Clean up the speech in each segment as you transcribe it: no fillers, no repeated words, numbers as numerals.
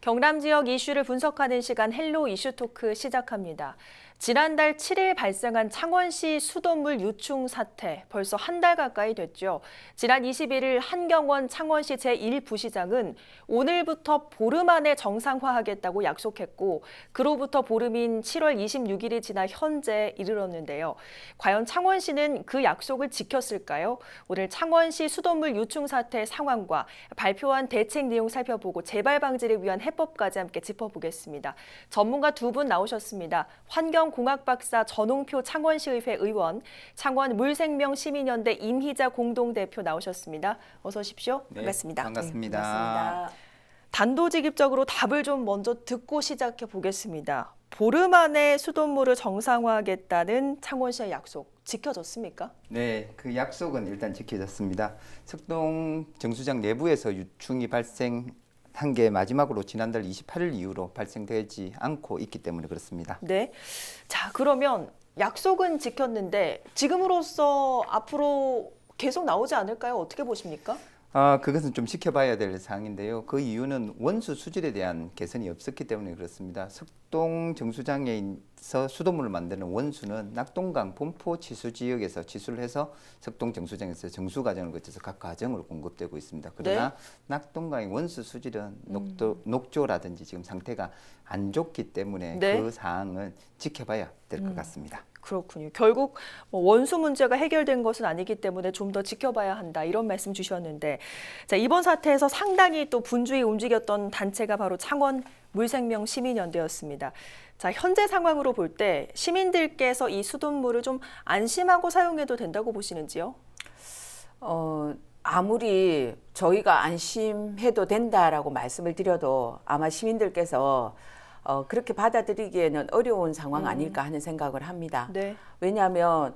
경남 지역 이슈를 분석하는 시간 헬로 이슈 토크 시작합니다. 지난달 7일 발생한 창원시 수돗물 유충 사태 벌써 한 달 가까이 됐죠. 지난 21일 한경원 창원시 제1부시장은 오늘부터 보름 안에 정상화하겠다고 약속했고 그로부터 보름인 7월 26일이 지나 현재에 이르렀는데요. 과연 창원시는 그 약속을 지켰을까요? 오늘 창원시 수돗물 유충 사태 상황과 발표한 대책 내용 살펴보고 재발 방지를 위한 해법까지 함께 짚어보겠습니다. 전문가 두 분 나오셨습니다. 환경공학 박사 전홍표 창원시의회 의원, 창원 물생명 시민연대 임희자 공동대표 나오셨습니다. 어서 오십시오. 네, 반갑습니다. 반갑습니다. 반갑습니다. 단도직입적으로 답을 좀 먼저 듣고 시작해 보겠습니다. 보름 안에 수돗물을 정상화하겠다는 창원시의 약속 지켜졌습니까? 네, 그 약속은 일단 지켜졌습니다. 석동 정수장 내부에서 유충이 발생한 게 마지막으로 지난달 28일 이후로 발생되지 않고 있기 때문에 그렇습니다. 네. 자, 그러면 약속은 지켰는데 지금으로서 앞으로 계속 나오지 않을까요? 어떻게 보십니까? 그것은 좀 지켜봐야 될 사항인데요. 그 이유는 원수 수질에 대한 개선이 없었기 때문에 그렇습니다. 석동 정수장에서 수돗물을 만드는 원수는 낙동강 본포 치수 지역에서 치수를 해서 석동 정수장에서 정수 과정을 거쳐서 각 과정으로 공급되고 있습니다. 그러나 낙동강의 원수 수질은 녹조라든지 지금 상태가 안 좋기 때문에 그 사항은 지켜봐야 될 것 같습니다. 그렇군요. 결국 원수 문제가 해결된 것은 아니기 때문에 좀 더 지켜봐야 한다 이런 말씀 주셨는데, 자, 이번 사태에서 상당히 또 분주히 움직였던 단체가 바로 창원 물생명 시민연대였습니다. 자, 현재 상황으로 볼 때 시민들께서 이 수돗물을 좀 안심하고 사용해도 된다고 보시는지요? 아무리 저희가 안심해도 된다라고 말씀을 드려도 아마 시민들께서 그렇게 받아들이기에는 어려운 상황 아닐까 하는 생각을 합니다. 네. 왜냐하면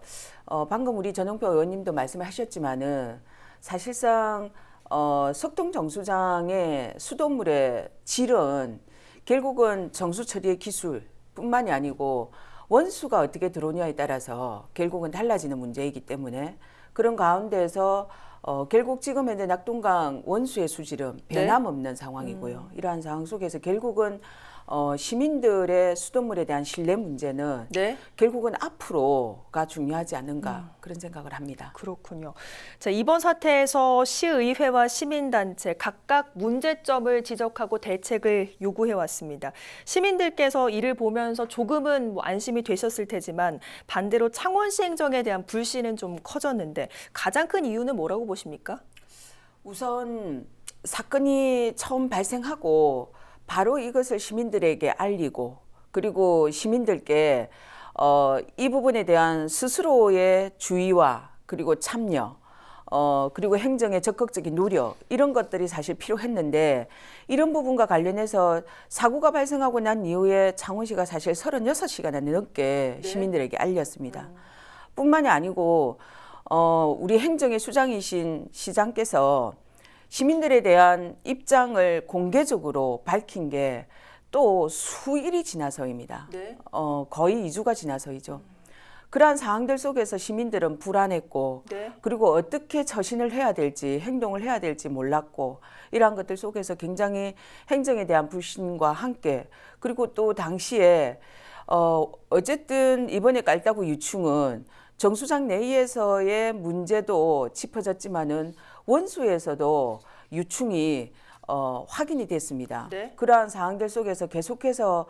방금 우리 전용표 의원님도 말씀하셨지만은 사실상 석동 정수장의 수돗물의 질은 결국은 정수 처리의 기술뿐만이 아니고 원수가 어떻게 들어오냐에 따라서 결국은 달라지는 문제이기 때문에 그런 가운데서 결국 지금 현재 낙동강 원수의 수질은 변함없는 상황이고요. 이러한 상황 속에서 결국은 시민들의 수돗물에 대한 신뢰 문제는 결국은 앞으로가 중요하지 않은가 그런 생각을 합니다. 그렇군요. 자, 이번 사태에서 시의회와 시민단체 각각 문제점을 지적하고 대책을 요구해 왔습니다. 시민들께서 이를 보면서 조금은 안심이 되셨을 테지만 반대로 창원시 행정에 대한 불신은 좀 커졌는데 가장 큰 이유는 뭐라고 보십니까? 우선 사건이 처음 발생하고 바로 이것을 시민들에게 알리고 그리고 시민들께 이 부분에 대한 스스로의 주의와 그리고 참여 그리고 행정의 적극적인 노력 이런 것들이 사실 필요했는데 이런 부분과 관련해서 사고가 발생하고 난 이후에 창원시가 사실 36시간이 넘게 시민들에게 알렸습니다. 뿐만이 아니고 우리 행정의 수장이신 시장께서 시민들에 대한 입장을 공개적으로 밝힌 게 또 수일이 지나서입니다. 거의 2주가 지나서이죠. 그러한 상황들 속에서 시민들은 불안했고 그리고 어떻게 처신을 해야 될지 행동을 해야 될지 몰랐고 이러한 것들 속에서 굉장히 행정에 대한 불신과 함께 그리고 또 당시에 어쨌든 이번에 깔따구 유충은 정수장 내에서의 문제도 짚어졌지만은 원수에서도 유충이 확인이 됐습니다. 그러한 상황들 속에서 계속해서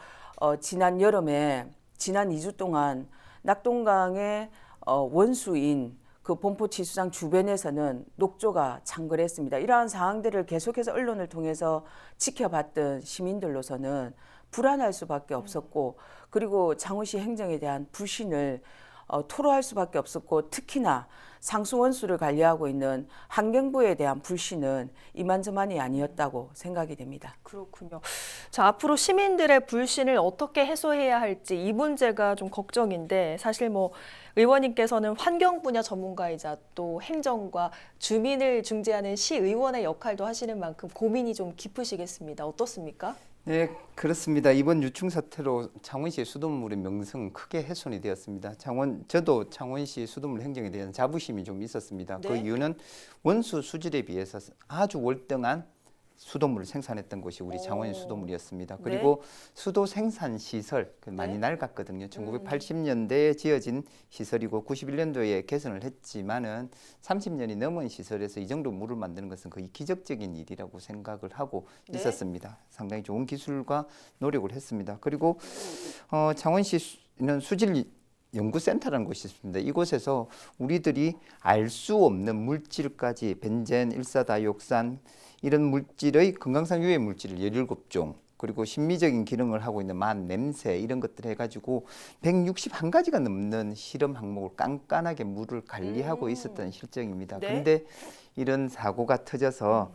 지난 여름에 지난 2주 동안 낙동강의 원수인 그 본포치수장 주변에서는 녹조가 창궐했습니다. 이러한 상황들을 계속해서 언론을 통해서 지켜봤던 시민들로서는 불안할 수밖에 없었고 그리고 창원시 행정에 대한 불신을 토로할 수밖에 없었고 특히나 상수 원수를 관리하고 있는 환경부에 대한 불신은 이만저만이 아니었다고 생각이 됩니다. 그렇군요. 자, 앞으로 시민들의 불신을 어떻게 해소해야 할지 이 문제가 좀 걱정인데 사실 의원님께서는 환경 분야 전문가이자 또 행정과 주민을 중재하는 시의원의 역할도 하시는 만큼 고민이 좀 깊으시겠습니다. 어떻습니까? 네, 그렇습니다. 이번 유충 사태로 창원시의 수돗물의 명성은 크게 훼손이 되었습니다. 저도 창원시 수돗물 행정에 대한 자부심이 좀 있었습니다. 그 이유는 원수 수질에 비해서 아주 월등한 수돗물을 생산했던 곳이 우리 창원시 오. 수돗물이었습니다. 네. 그리고 수도 생산 시설 많이 네. 낡았거든요. 1980년대에 지어진 시설이고 91년도에 개선을 했지만은 30년이 넘은 시설에서 이 정도 물을 만드는 것은 거의 기적적인 일이라고 생각을 하고 네. 있었습니다. 상당히 좋은 기술과 노력을 했습니다. 그리고 창원시는 수질 연구센터라는 곳이 있습니다. 이곳에서 우리들이 알 수 없는 물질까지 벤젠, 일사다이옥산 이런 물질의 건강상 유해 물질을 17종 그리고 심미적인 기능을 하고 있는 냄새 이런 것들 해가지고 161가지가 넘는 실험 항목을 깐깐하게 물을 관리하고 있었던 실정입니다. 네. 그런데 이런 사고가 터져서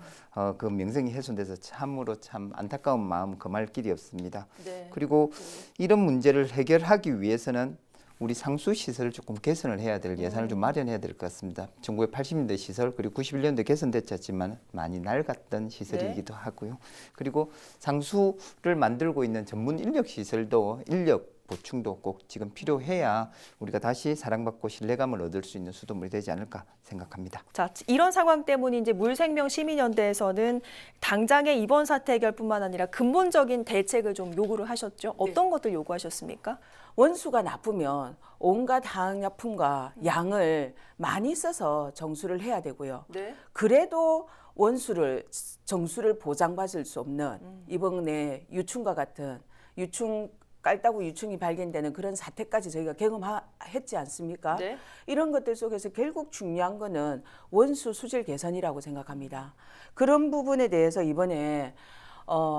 그 명성이 훼손돼서 참으로 참 안타까운 마음 금할 길이 없습니다. 네. 그리고 이런 문제를 해결하기 위해서는 우리 상수 시설을 조금 개선을 해야 될 예산을 좀 마련해야 될 것 같습니다. 1980년대 시설 그리고 91년도 개선됐지만 많이 낡았던 시설이기도 하고요. 그리고 상수를 만들고 있는 전문 인력 시설도 인력 보충도 꼭 지금 필요해야 우리가 다시 사랑받고 신뢰감을 얻을 수 있는 수돗물이 되지 않을까 생각합니다. 자, 이런 상황 때문에 이제 물생명시민연대에서는 당장의 이번 사태 해결뿐만 아니라 근본적인 대책을 좀 요구를 하셨죠. 어떤 것들 요구하셨습니까? 원수가 나쁘면 온갖 항약품과 양을 많이 써서 정수를 해야 되고요. 네. 그래도 정수를 보장받을 수 없는 이번에 유충과 같은 깔따구 유충이 발견되는 그런 사태까지 저희가 경험했지 않습니까? 네. 이런 것들 속에서 결국 중요한 거는 원수 수질 개선이라고 생각합니다. 그런 부분에 대해서 이번에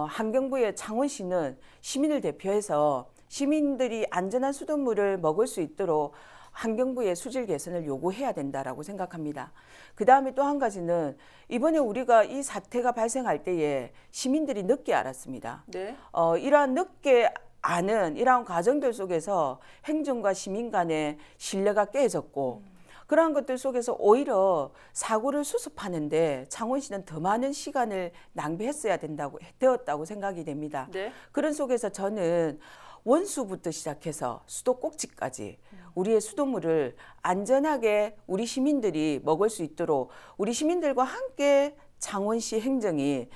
환경부의 창원시는 시민을 대표해서 시민들이 안전한 수돗물을 먹을 수 있도록 환경부의 수질 개선을 요구해야 된다라고 생각합니다. 그 다음에 또 한 가지는 이번에 우리가 이 사태가 발생할 때에 시민들이 늦게 알았습니다. 네. 이러한 늦게 아는 이러한 과정들 속에서 행정과 시민 간의 신뢰가 깨졌고 그러한 것들 속에서 오히려 사고를 수습하는데 창원시는 더 많은 시간을 낭비했어야 되었다고 생각이 됩니다. 네. 그런 속에서 저는 원수부터 시작해서 수도꼭지까지 우리의 수돗물을 안전하게 우리 시민들이 먹을 수 있도록 우리 시민들과 함께 창원시 행정이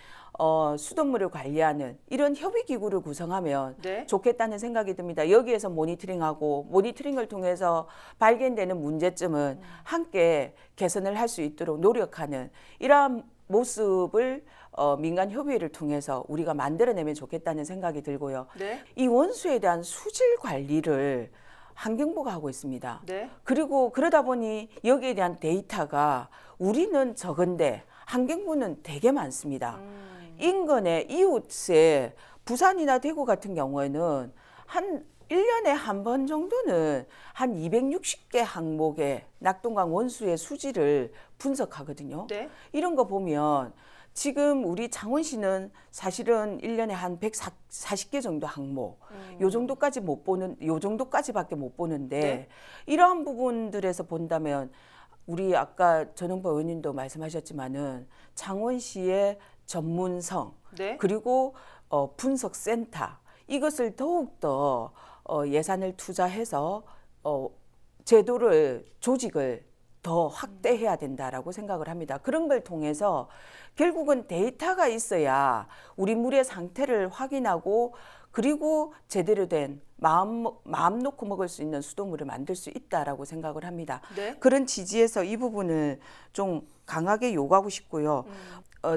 수돗물을 관리하는 이런 협의기구를 구성하면 네. 좋겠다는 생각이 듭니다. 여기에서 모니터링하고 모니터링을 통해서 발견되는 문제점은 함께 개선을 할 수 있도록 노력하는 이러한 모습을 민간협의회를 통해서 우리가 만들어내면 좋겠다는 생각이 들고요. 네. 이 원수에 대한 수질 관리를 환경부가 하고 있습니다. 네. 그리고 그러다 보니 여기에 대한 데이터가 우리는 적은데 환경부는 되게 많습니다. 인근의 이웃에 부산이나 대구 같은 경우에는 한 1년에 한 번 정도는 한 260개 항목의 낙동강 원수의 수질을 분석하거든요. 네. 이런 거 보면 지금 우리 창원시는 사실은 1년에 한 140개 정도 항목, 요 정도까지밖에 못 보는데 네. 이러한 부분들에서 본다면 우리 아까 전홍보 의원님도 말씀하셨지만은 창원시의 전문성 네. 그리고 분석센터 이것을 더욱더 예산을 투자해서 조직을 더 확대해야 된다라고 생각을 합니다. 그런 걸 통해서 결국은 데이터가 있어야 우리 물의 상태를 확인하고 그리고 제대로 된 마음 놓고 먹을 수 있는 수돗물을 만들 수 있다라고 생각을 합니다. 네. 그런 지지에서 이 부분을 좀 강하게 요구하고 싶고요.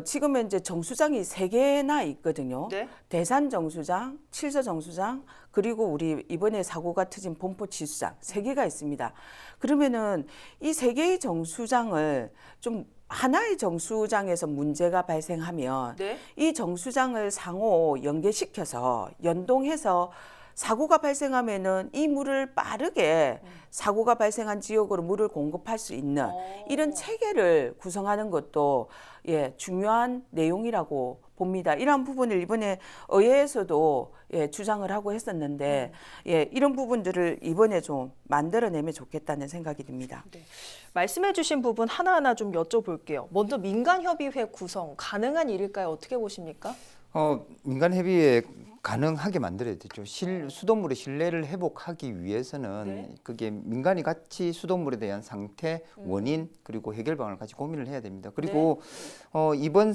지금 현재 정수장이 3개나 있거든요. 네. 대산 정수장, 칠서 정수장, 그리고 우리 이번에 사고가 터진 본포 치수장 3개가 있습니다. 그러면은 이 3개의 정수장을 좀 하나의 정수장에서 문제가 발생하면 네. 이 정수장을 상호 연계시켜서 연동해서 사고가 발생하면은 이 물을 빠르게 사고가 발생한 지역으로 물을 공급할 수 있는 이런 체계를 구성하는 것도 중요한 내용이라고 봅니다. 이러한 부분을 이번에 의회에서도 주장을 하고 했었는데 이런 부분들을 이번에 좀 만들어내면 좋겠다는 생각이 듭니다. 네. 말씀해주신 부분 하나하나 좀 여쭤볼게요. 먼저 민간협의회 구성 가능한 일일까요? 어떻게 보십니까? 민간협의회 가능하게 만들어야 되죠. 수돗물의 신뢰를 회복하기 위해서는 네. 그게 민간이 같이 수돗물에 대한 상태, 원인 그리고 해결 방안을 같이 고민을 해야 됩니다. 그리고 이번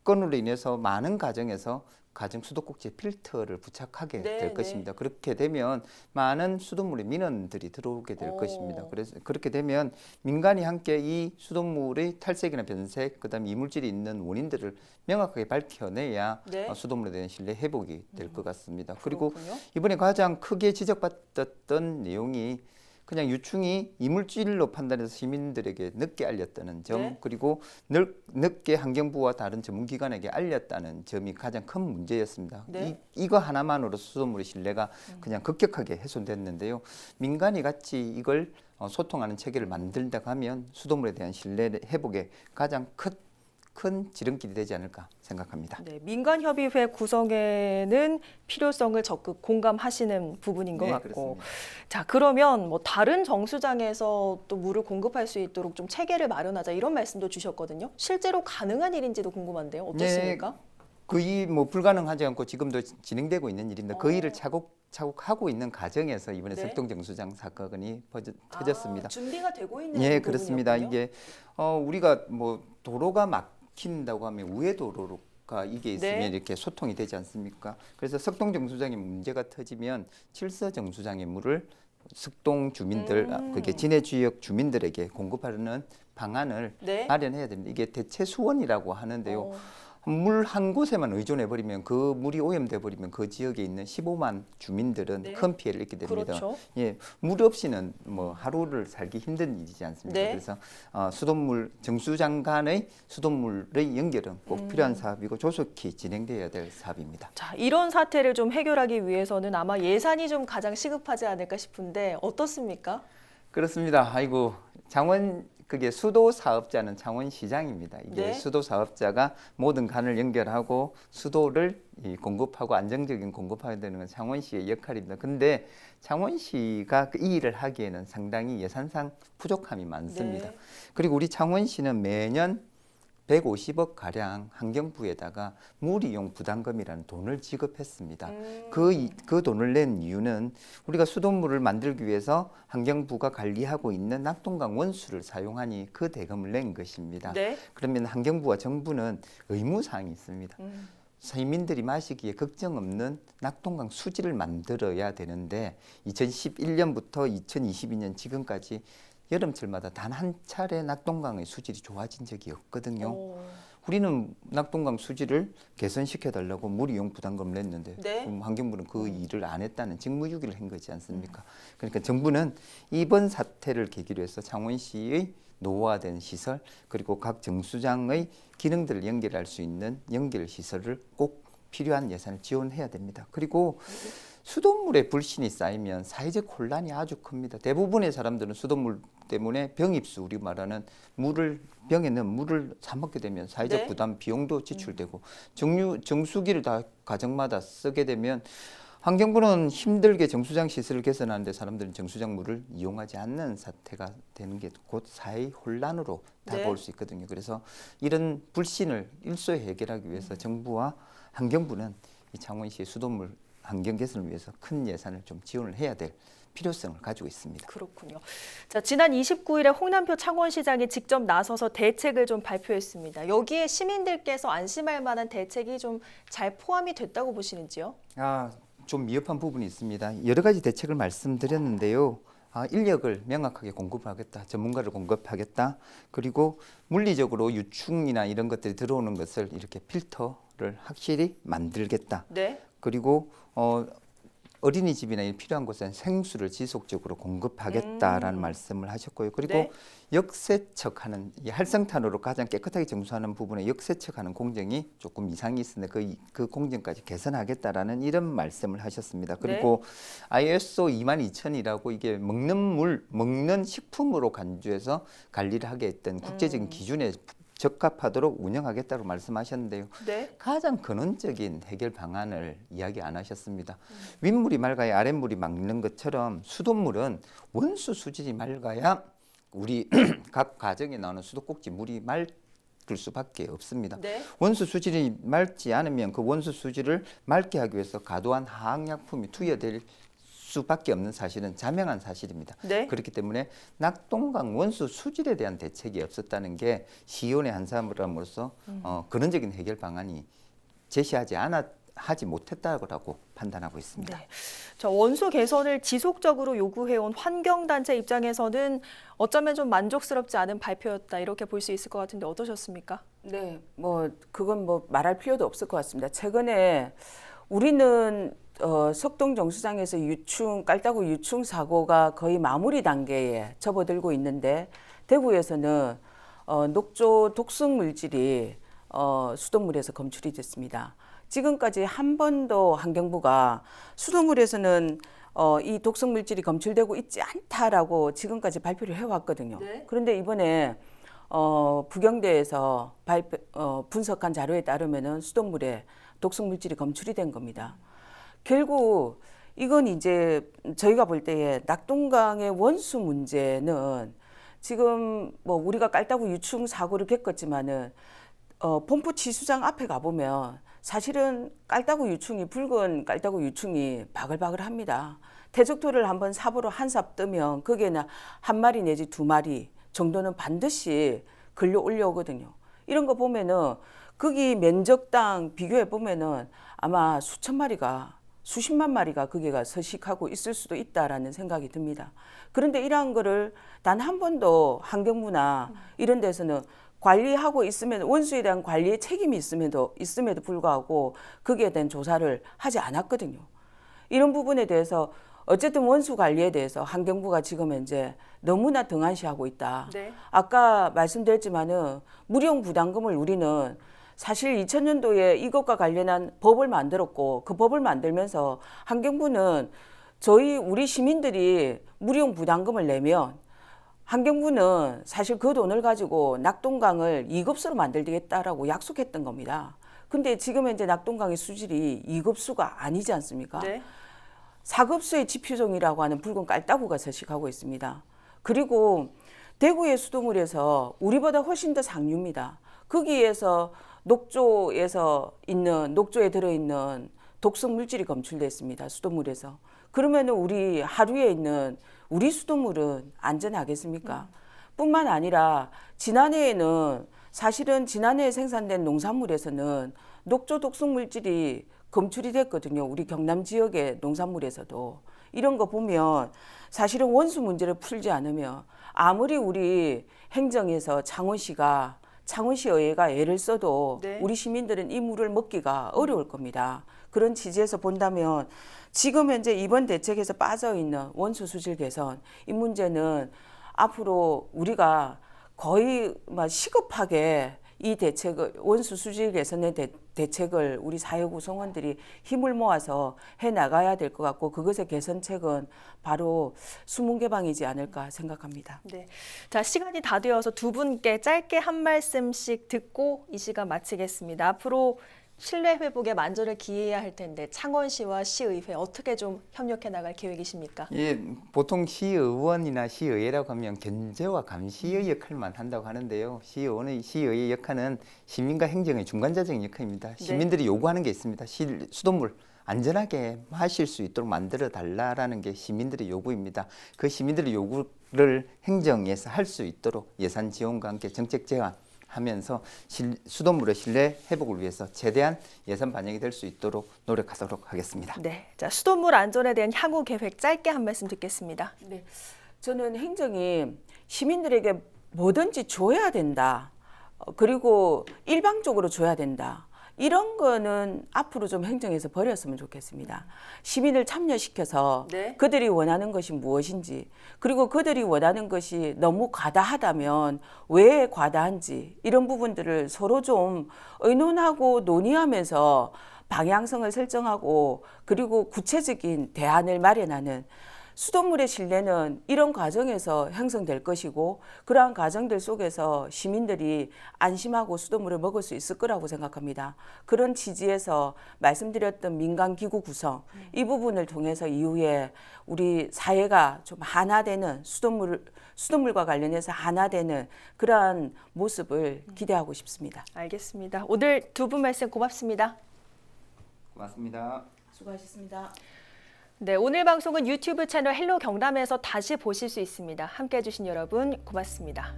건으로 인해서 많은 가정에서 가정 수도꼭지에 필터를 부착하게 네, 될 네. 것입니다. 그렇게 되면 많은 수돗물의 민원들이 들어오게 될 것입니다. 그래서 그렇게 되면 민간이 함께 이 수돗물의 탈색이나 변색, 그다음에 이물질이 있는 원인들을 명확하게 밝혀내야 네. 수돗물에 대한 신뢰 회복이 될 것 같습니다. 그리고 그렇군요. 이번에 가장 크게 지적받았던 내용이 그냥 유충이 이물질로 판단해서 시민들에게 늦게 알렸다는 점, 네. 그리고 늦게 환경부와 다른 전문기관에게 알렸다는 점이 가장 큰 문제였습니다. 네. 이거 하나만으로 수돗물의 신뢰가 그냥 급격하게 훼손됐는데요. 민간이 같이 이걸 소통하는 체계를 만들다 가면 수돗물에 대한 신뢰 회복에 가장 큰 지름길이 되지 않을까 생각합니다. 네, 민간협의회 구성에는 필요성을 적극 공감하시는 부분인 것 네, 같고, 그렇습니다. 자 그러면 뭐 다른 정수장에서 또 물을 공급할 수 있도록 좀 체계를 마련하자 이런 말씀도 주셨거든요. 실제로 가능한 일인지도 궁금한데요. 어떻습니까? 거의 뭐 불가능하지 않고 지금도 진행되고 있는 일입니다. 그 일을 차곡차곡 하고 있는 과정에서 이번에 네. 석동정수장 사건이 터졌습니다. 준비가 되고 있는 예, 부분이었군요. 그렇습니다. 이게 우리가 뭐 도로가 막힌다고 하면 우회 도로가 이게 있으면 네. 이렇게 소통이 되지 않습니까? 그래서 석동 정수장에 문제가 터지면 칠서 정수장의 물을 석동 주민들, 그게 진해 지역 주민들에게 공급하는 방안을 네. 마련해야 됩니다. 이게 대체 수원이라고 하는데요. 어, 물 한 곳에만 의존해 버리면 그 물이 오염돼 버리면 그 지역에 있는 15만 주민들은 네. 큰 피해를 입게 됩니다. 그렇죠. 예, 물 없이는 뭐 하루를 살기 힘든 일이지 않습니까? 네. 그래서 수돗물 정수장 간의 수돗물의 연결은 꼭 필요한 사업이고 조속히 진행돼야 될 사업입니다. 자 이런 사태를 좀 해결하기 위해서는 아마 예산이 좀 가장 시급하지 않을까 싶은데 어떻습니까? 그렇습니다. 아이고 그게 수도 사업자는 창원시장입니다. 이게 네. 수도 사업자가 모든 간을 연결하고 수도를 공급하고 안정적인 공급하게 되는 건 창원시의 역할입니다. 근데 창원시가 이 일을 하기에는 상당히 예산상 부족함이 많습니다. 네. 그리고 우리 창원시는 매년 150억 가량 환경부에다가 물이용 부담금이라는 돈을 지급했습니다. 그 돈을 낸 이유는 우리가 수돗물을 만들기 위해서 환경부가 관리하고 있는 낙동강 원수를 사용하니 그 대금을 낸 것입니다. 네. 그러면 환경부와 정부는 의무사항이 있습니다. 시민들이 마시기에 걱정 없는 낙동강 수지를 만들어야 되는데 2011년부터 2022년 지금까지 여름철마다 단 한 차례 낙동강의 수질이 좋아진 적이 없거든요. 우리는 낙동강 수질을 개선시켜 달라고 물이용 부담금을 냈는데 네. 그럼 환경부는 그 일을 안 했다는 직무유기를 한 거지 않습니까? 그러니까 정부는 이번 사태를 계기로 해서 창원시의 노후화된 시설 그리고 각 정수장의 기능들을 연결할 수 있는 연결 시설을 꼭 필요한 예산을 지원해야 됩니다. 그리고 수돗물에 불신이 쌓이면 사회적 혼란이 아주 큽니다. 대부분의 사람들은 수돗물 때문에 병입수, 우리 말하는 병에 넣은 물을 사 먹게 되면 사회적 네. 부담, 비용도 지출되고 정수기를 다 가정마다 쓰게 되면 환경부는 힘들게 정수장 시설을 개선하는데 사람들은 정수장 물을 이용하지 않는 사태가 되는 게 곧 사회 혼란으로 다가올 네. 수 있거든요. 그래서 이런 불신을 일소에 해결하기 위해서 정부와 환경부는 이 창원시의 수돗물 환경 개선을 위해서 큰 예산을 좀 지원을 해야 될 필요성을 가지고 있습니다. 그렇군요. 자, 지난 29일에 홍남표 창원시장이 직접 나서서 대책을 좀 발표했습니다. 여기에 시민들께서 안심할 만한 대책이 좀 잘 포함이 됐다고 보시는지요? 좀 미흡한 부분이 있습니다. 여러 가지 대책을 말씀드렸는데요. 인력을 명확하게 공급하겠다, 전문가를 공급하겠다, 그리고 물리적으로 유충이나 이런 것들이 들어오는 것을 이렇게 필터를 확실히 만들겠다. 네. 그리고 어린이집이나 필요한 곳엔 생수를 지속적으로 공급하겠다라는 말씀을 하셨고요. 그리고 네. 역세척하는 이 활성탄으로 가장 깨끗하게 정수하는 부분에 역세척하는 공정이 조금 이상이 있는데 그 공정까지 개선하겠다라는 이런 말씀을 하셨습니다. 그리고 ISO 22000이라고 이게 먹는 식품으로 간주해서 관리를 하게 했던 국제적인 기준에 적합하도록 운영하겠다고 말씀하셨는데요. 네. 가장 근원적인 해결 방안을 이야기 안 하셨습니다. 윗물이 맑아야 아랫물이 맑는 것처럼 수돗물은 원수 수질이 맑아야 우리 각 가정에 나오는 수도꼭지 물이 맑을 수밖에 없습니다. 네. 원수 수질이 맑지 않으면 그 원수 수질을 맑게 하기 위해서 과도한 화학약품이 투여될 수밖에 없는 사실은 자명한 사실입니다. 네. 그렇기 때문에 낙동강 원수 수질에 대한 대책이 없었다는 게 시의원의 한 사람으로서 근원적인 해결 방안이 하지 못했다고 판단하고 있습니다. 네. 저 원수 개선을 지속적으로 요구해온 환경단체 입장에서는 어쩌면 좀 만족스럽지 않은 발표였다 이렇게 볼 수 있을 것 같은데 어떠셨습니까? 네, 그건 말할 필요도 없을 것 같습니다. 최근에 우리는 석동 정수장에서 깔따구 유충 사고가 거의 마무리 단계에 접어들고 있는데 대구에서는 녹조 독성 물질이 수돗물에서 검출이 됐습니다. 지금까지 한 번도 환경부가 수돗물에서는 이 독성 물질이 검출되고 있지 않다라고 지금까지 발표를 해왔거든요. 네. 그런데 이번에 부경대에서 분석한 자료에 따르면은 수돗물에 독성 물질이 검출이 된 겁니다. 결국 이건 이제 저희가 볼 때에 낙동강의 원수 문제는 지금 우리가 깔따구 유충 사고를 겪었지만은 pom프 치수장 앞에 가보면 사실은 붉은 깔따구 유충이 바글바글합니다. 퇴적토를 한번 삽으로 한 삽 뜨면 거기에는 한 마리 내지 두 마리 정도는 반드시 걸려 올려오거든요. 이런 거 보면은 거기 면적당 비교해 보면은 아마 수십만 마리가 거기가 서식하고 있을 수도 있다라는 생각이 듭니다. 그런데 이러한 거를 단 한 번도 환경부나 이런 데서는 관리하고 있으면 원수에 대한 관리의 책임이 있음에도 불구하고 거기에 대한 조사를 하지 않았거든요. 이런 부분에 대해서 어쨌든 원수 관리에 대해서 환경부가 지금 현재 너무나 등한시하고 있다. 네. 아까 말씀드렸지만은 무리용 부담금을 우리는 사실 2000년도에 이것과 관련한 법을 만들었고 그 법을 만들면서 환경부는 우리 시민들이 무리용 부담금을 내면 환경부는 사실 그 돈을 가지고 낙동강을 2급수로 만들겠다라고 약속했던 겁니다. 근데 지금 현재 낙동강의 수질이 2급수가 아니지 않습니까? 네. 4급수의 지표종이라고 하는 붉은 깔따구가 서식하고 있습니다. 그리고 대구의 수돗물에서 우리보다 훨씬 더 상류입니다. 거기에서 녹조에 들어있는 독성 물질이 검출됐습니다. 수돗물에서. 그러면 우리 하루에 있는 우리 수돗물은 안전하겠습니까? 뿐만 아니라 사실은 지난해에 생산된 농산물에서는 녹조 독성 물질이 검출이 됐거든요. 우리 경남 지역의 농산물에서도. 이런 거 보면 사실은 원수 문제를 풀지 않으면 아무리 우리 행정에서 창원시의회가 애를 써도 네. 우리 시민들은 이 물을 먹기가 어려울 겁니다. 그런 취지에서 본다면 지금 현재 이번 대책에서 빠져있는 원수 수질 개선, 이 문제는 앞으로 우리가 거의 시급하게 이 원수 수질 개선의 대책을 우리 사회 구성원들이 힘을 모아서 해 나가야 될 것 같고 그것의 개선책은 바로 수문 개방이지 않을까 생각합니다. 네. 자, 시간이 다 되어서 두 분께 짧게 한 말씀씩 듣고 이 시간 마치겠습니다. 앞으로 신뢰 회복에 만전을 기해야 할 텐데 창원시와 시의회 어떻게 좀 협력해 나갈 계획이십니까? 예, 보통 시의원이나 시의회라고 하면 견제와 감시의 역할만 한다고 하는데요. 시의회의 역할은 시민과 행정의 중간자적인 역할입니다. 시민들이 요구하는 게 있습니다. 수돗물 안전하게 마실 수 있도록 만들어 달라라는 게 시민들의 요구입니다. 그 시민들의 요구를 행정에서 할 수 있도록 예산 지원과 함께 정책 제안하면서 수돗물의 신뢰 회복을 위해서 최대한 예산 반영이 될 수 있도록 노력하도록 하겠습니다. 네, 자, 수돗물 안전에 대한 향후 계획 짧게 한 말씀 듣겠습니다. 네, 저는 행정이 시민들에게 뭐든지 줘야 된다. 그리고 일방적으로 줘야 된다. 이런 거는 앞으로 좀 행정에서 버렸으면 좋겠습니다. 시민을 참여시켜서 네. 그들이 원하는 것이 무엇인지, 그리고 그들이 원하는 것이 너무 과다하다면 왜 과다한지 이런 부분들을 서로 좀 의논하고 논의하면서 방향성을 설정하고 그리고 구체적인 대안을 마련하는 수돗물의 신뢰는 이런 과정에서 형성될 것이고 그러한 과정들 속에서 시민들이 안심하고 수돗물을 먹을 수 있을 거라고 생각합니다. 그런 취지에서 말씀드렸던 민간기구 구성 이 부분을 통해서 이후에 우리 사회가 좀 하나되는 수돗물과 관련해서 하나되는 그러한 모습을 기대하고 싶습니다. 알겠습니다. 오늘 두 분 말씀 고맙습니다. 고맙습니다. 수고하셨습니다. 네, 오늘 방송은 유튜브 채널 헬로 경남에서 다시 보실 수 있습니다. 함께해 주신 여러분 고맙습니다.